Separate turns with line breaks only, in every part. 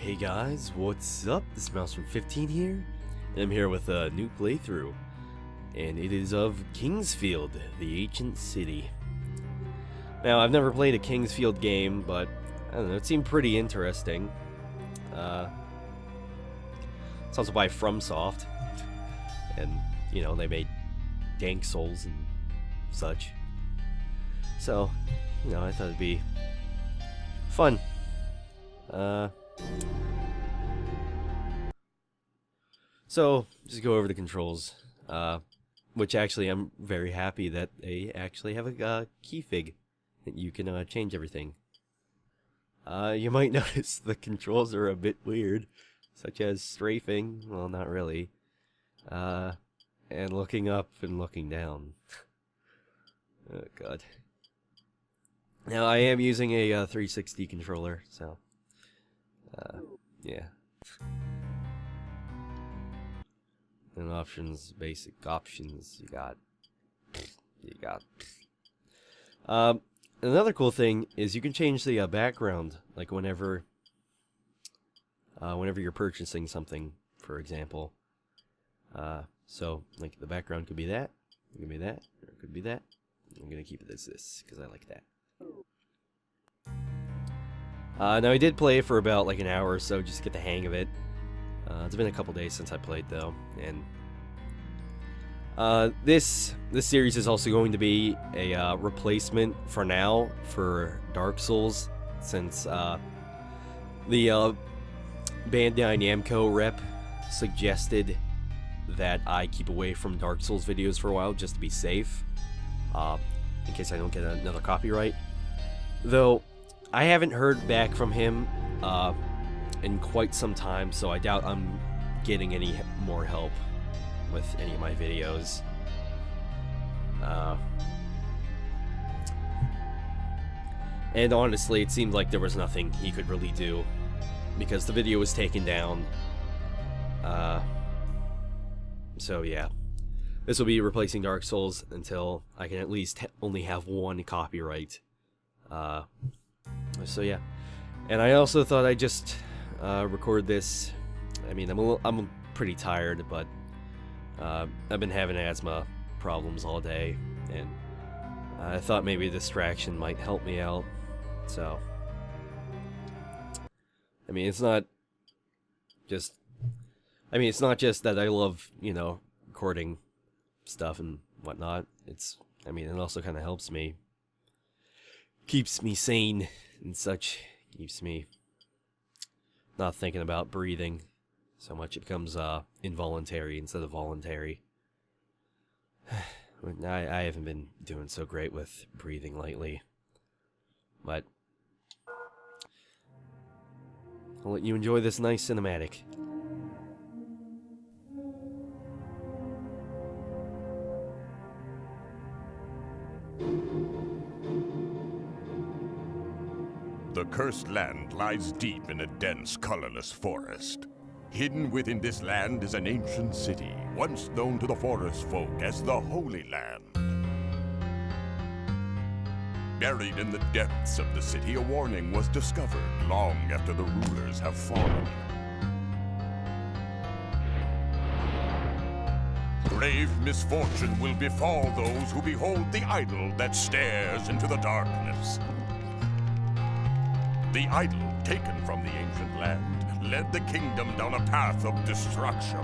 Hey guys, what's up? This is Mouse from 15 here, and I'm here with a new playthrough, and it is of Kingsfield, the ancient city. Now, I've never played a Kingsfield game, but I don't know, it seemed pretty interesting. It's also by FromSoft, and you know, they made Dank Souls and such. So, you know, I thought it'd be fun. So, just go over the controls, which actually I'm very happy that they actually have a keyfig that you can change everything. You might notice the controls are a bit weird, such as strafing, well not really, and looking up and looking down. Oh god. Now I am using a 360 controller, so yeah. And options, basic options, you got. Another cool thing is you can change the background, like whenever you're purchasing something, for example. So, like, the background could be that, it could be that, or it could be that. I'm gonna keep it as this, because I like that. Now I did play for about like an hour or so just to get the hang of it. It's been a couple days since I played though, and this series is also going to be a replacement for now for Dark Souls, since the Bandai Namco rep suggested that I keep away from Dark Souls videos for a while just to be safe, in case I don't get another copyright. Though I haven't heard back from him in quite some time, so I doubt I'm getting any more help with any of my videos. And honestly, it seemed like there was nothing he could really do, because the video was taken down. So yeah, this will be replacing Dark Souls until I can at least only have one copyright. So yeah, and I also thought I'd just record this. I mean, I'm pretty tired, but I've been having asthma problems all day, and I thought maybe a distraction might help me out. So, I mean, it's not just that I love, you know, recording stuff and whatnot. I mean, it also kind of helps me, keeps me sane and such, keeps me not thinking about breathing so much. It becomes involuntary instead of voluntary. I haven't been doing so great with breathing lately, but I'll let you enjoy this nice cinematic.
The cursed land lies deep in a dense, colorless forest. Hidden within this land is an ancient city, once known to the forest folk as the Holy Land. Buried in the depths of the city, a warning was discovered long after the rulers have fallen. Grave misfortune will befall those who behold the idol that stares into the darkness. The idol, taken from the ancient land, led the kingdom down a path of destruction.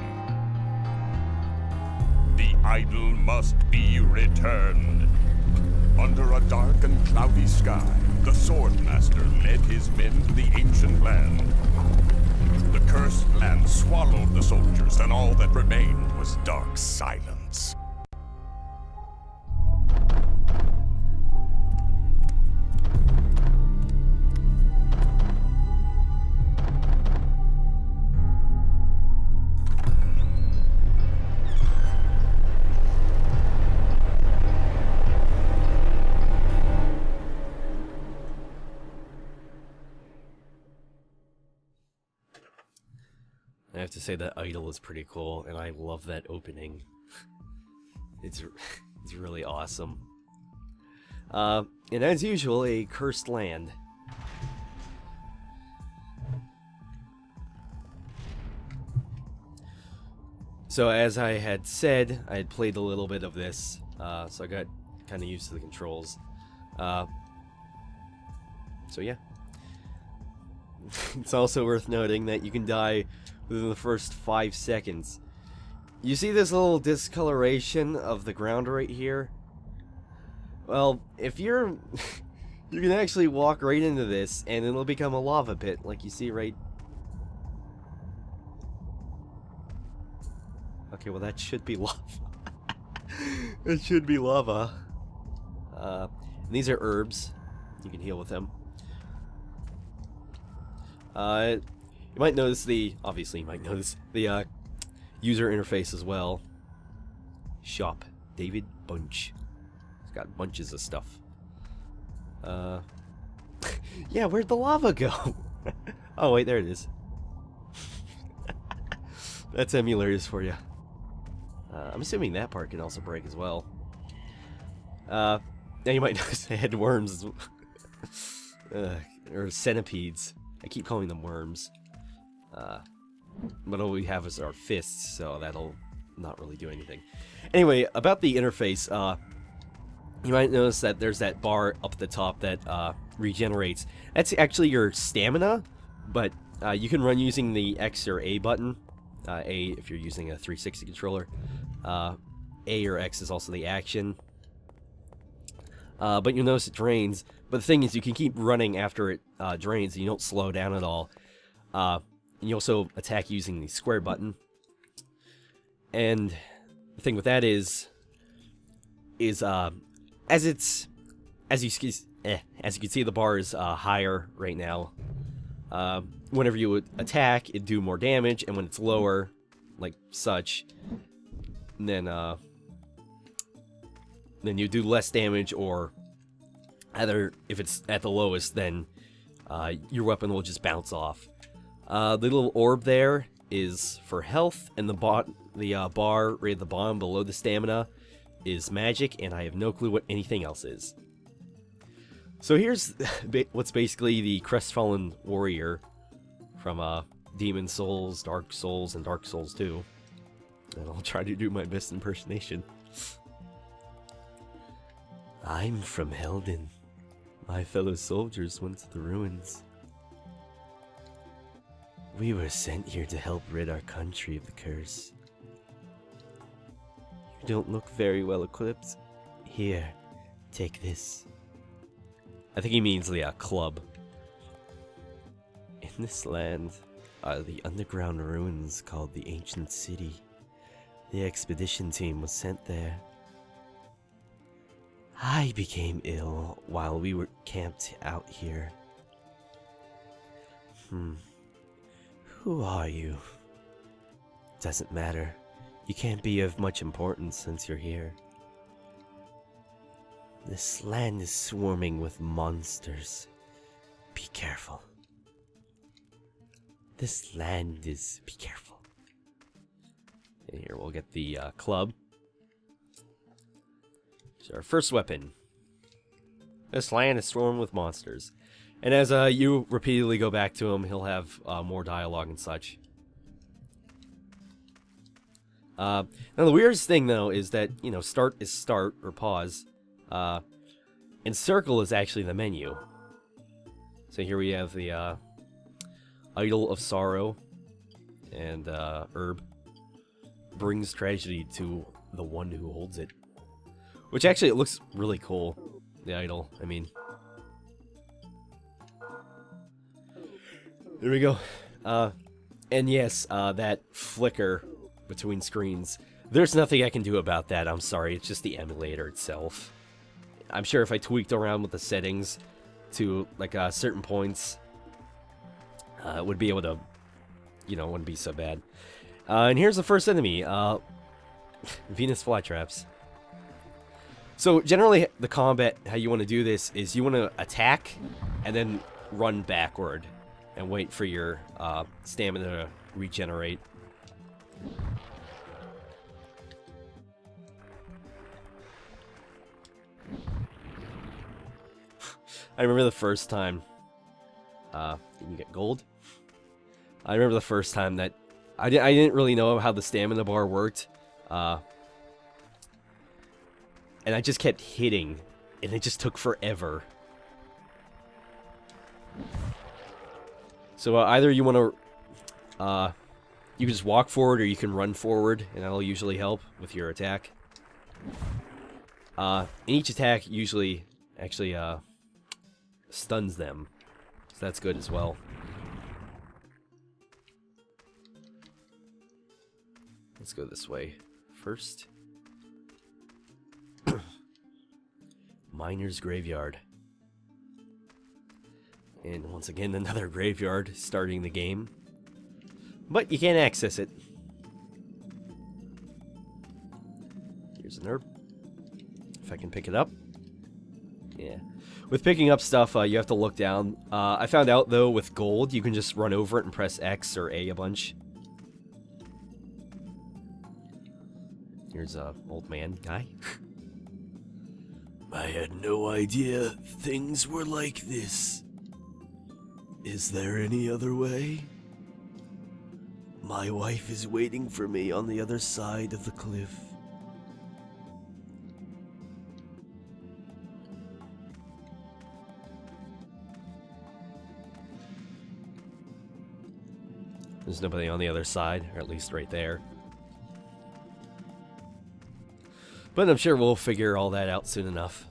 The idol must be returned. Under a dark and cloudy sky, the Swordmaster led his men to the ancient land. The cursed land swallowed the soldiers, and all that remained was dark silence.
I have to say that idol is pretty cool, and I love that opening. It's really awesome. And as usual, a cursed land. So as I had said, I had played a little bit of this, so I got kind of used to the controls. So yeah. It's also worth noting that you can die within the first 5 seconds. You see this little discoloration of the ground right here? Well, if you're... you can actually walk right into this and it'll become a lava pit, like you see right... Okay, well that should be lava. It should be lava. And these are herbs. You can heal with them. You might notice obviously you might notice the user interface as well. Shop, David Bunch. He's got bunches of stuff. Yeah, where'd the lava go? Oh wait, there it is. That's emulators for you. I'm assuming that part can also break as well. Now you might notice I had worms. Or centipedes. I keep calling them worms. But all we have is our fists, so that'll not really do anything. Anyway, about the interface, you might notice that there's that bar up at the top that regenerates. That's actually your stamina, but you can run using the X or A button. A if you're using a 360 controller. A or X is also the action. But you'll notice it drains. But the thing is, you can keep running after it drains, and you don't slow down at all. And you also attack using the square button. And the thing with that is as you can see, the bar is higher right now. Whenever you would attack, it'd do more damage, and when it's lower, like such, then you do less damage, or either if it's at the lowest, then your weapon will just bounce off. The little orb there is for health, and the bar right at the bottom below the stamina is magic, and I have no clue what anything else is. So here's what's basically the Crestfallen Warrior from Demon Souls, Dark Souls, and Dark Souls 2. And I'll try to do my best impersonation. I'm from Helden. My fellow soldiers went to the ruins. We were sent here to help rid our country of the curse. You don't look very well equipped. Here, take this. I think he means the club. In this land are the underground ruins called the Ancient City. The expedition team was sent there. I became ill while we were camped out here. Who are you? Doesn't matter. You can't be of much importance since you're here. This land is swarming with monsters. Be careful. This land is... Be careful. And here we'll get the club. So our first weapon. This land is swarming with monsters. And as you repeatedly go back to him, he'll have more dialogue and such. Now the weirdest thing though is that, you know, start is start or pause. And circle is actually the menu. So here we have the Idol of Sorrow and herb. Brings tragedy to the one who holds it. Which actually it looks really cool. The idol, I mean. There we go. And yes, that flicker between screens. There's nothing I can do about that, I'm sorry. It's just the emulator itself. I'm sure if I tweaked around with the settings to like certain points, it would be able to, you know, it wouldn't be so bad. And here's the first enemy, Venus flytraps. So generally the combat, how you want to do this is you want to attack and then run backward and wait for your stamina to regenerate. I remember the first time, did you get gold? I remember the first time that I didn't really know how the stamina bar worked. And I just kept hitting, and it just took forever. So either you want to, you can just walk forward, or you can run forward, and that'll usually help with your attack. And each attack usually actually stuns them, so that's good as well. Let's go this way first. Miner's Graveyard. And once again, another graveyard starting the game. But you can't access it. Here's an herb. If I can pick it up. Yeah. With picking up stuff, you have to look down. I found out, though, with gold, you can just run over it and press X or A a bunch. Here's a old man guy. I had no idea things were like this. Is there any other way? My wife is waiting for me on the other side of the cliff. There's nobody on the other side, or at least right there. But I'm sure we'll figure all that out soon enough.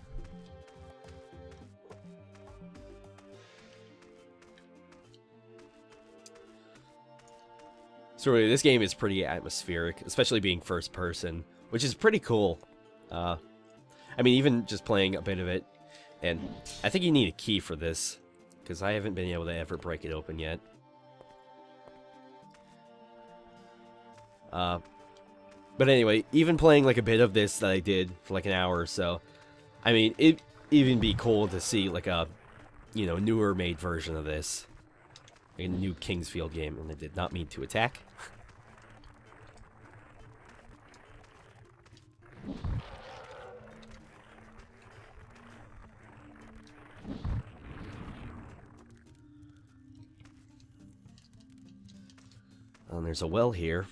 So really, this game is pretty atmospheric, especially being first person, which is pretty cool. I mean, even just playing a bit of it, and I think you need a key for this, because I haven't been able to ever break it open yet. But anyway, even playing like a bit of this that I did for like an hour or so, I mean, it'd even be cool to see like a, you know, newer made version of this. Like a new Kingsfield game, and I did not mean to attack. And there's a well here.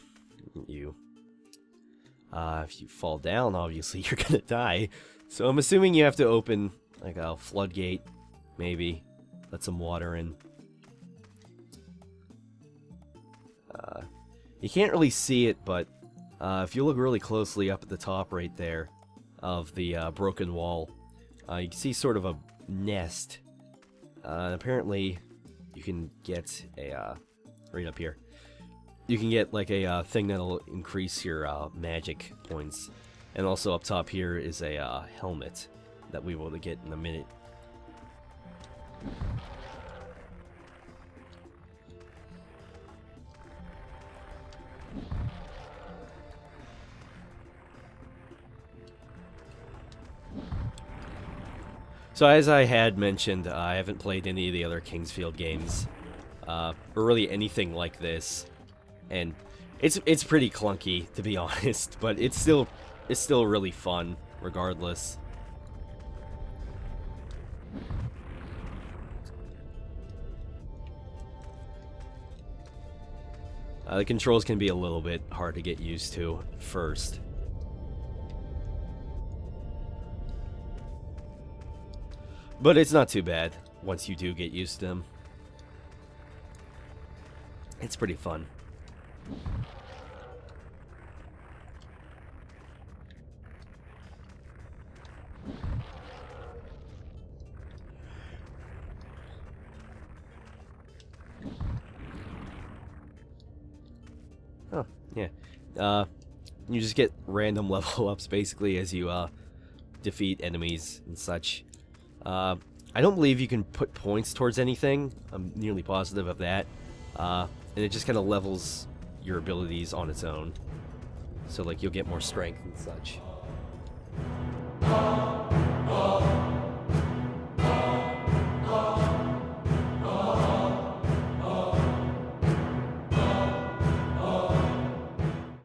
If you fall down, obviously you're gonna die. So I'm assuming you have to open like a floodgate, maybe let some water in. You can't really see it, but if you look really closely up at the top right there of the broken wall, you can see sort of a nest. Apparently, you can get a right up here. You can get like a thing that'll increase your magic points, and also up top here is a helmet that we will get in a minute. So as I had mentioned, I haven't played any of the other Kingsfield games, or really anything like this, and it's pretty clunky, to be honest, but it's still really fun regardless. The controls can be a little bit hard to get used to first. But it's not too bad once you do get used to them. It's pretty fun. Oh, yeah. You just get random level ups basically as you defeat enemies and such. I don't believe you can put points towards anything. I'm nearly positive of that. And it just kind of levels your abilities on its own. So like you'll get more strength and such.